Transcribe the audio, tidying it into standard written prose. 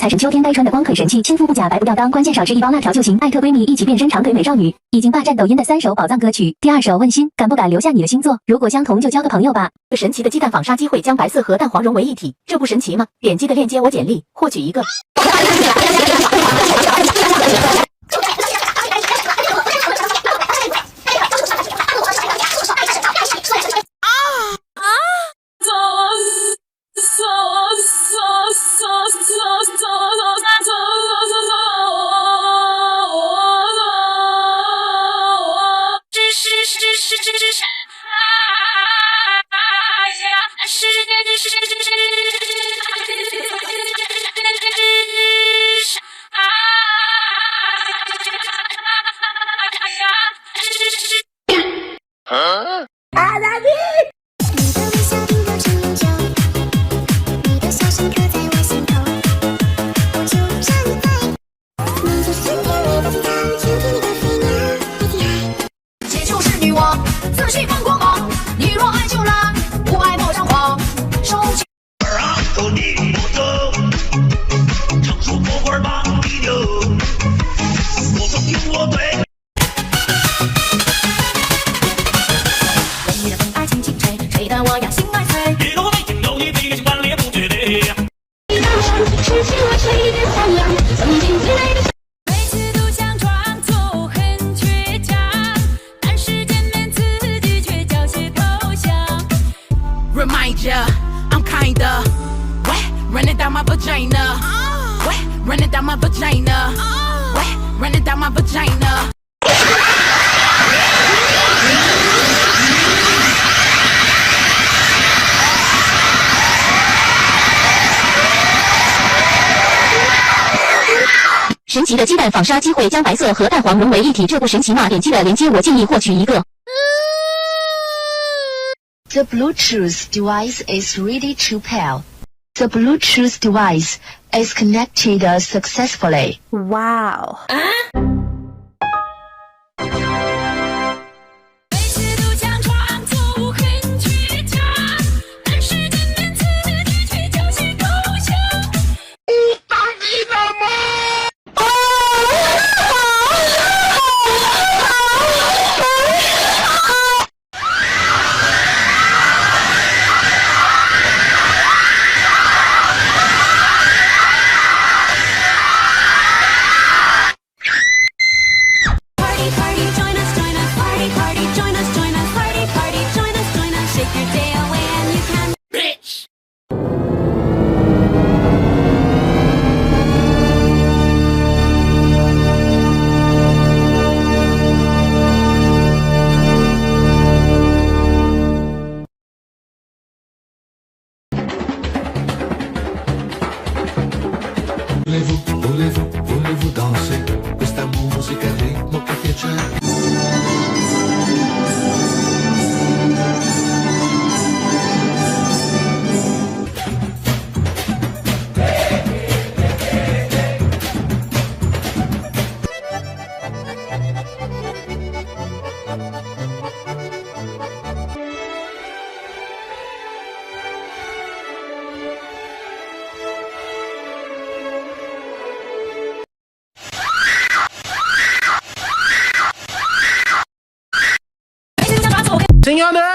财神秋天该穿的光腿神器，亲肤不假，白不掉裆，关键少吃一包辣条就行。艾特闺蜜一起变身长腿美少女，已经霸占抖音的3首宝藏歌曲。第2首问心，敢不敢留下你的星座？如果相同就交个朋友吧。神奇的鸡蛋纺纱机会将白色和蛋黄融为一体，这不神奇吗？点击的链接我简历获取一个。自信放光芒，你若爱就来，不爱莫张狂。手起走你不走，成熟火锅把你丢，我总听我对。为你的爱轻轻吹，吹得我呀心外碎。一个我没听懂你这个情关联不绝对。你大声失去了谁的荒凉，曾经最美的。Remind ya, I'm kinda wet, running down my vagina. Wet, running down my vagina. Wet, running down my vagina. 神奇的鸡蛋纺纱机会将白色和蛋黄融为一体，这不神奇吗？点击的链接我建议获取一个。The Bluetooth device is ready to pair. The Bluetooth device is connected successfully. Wow. Senhora!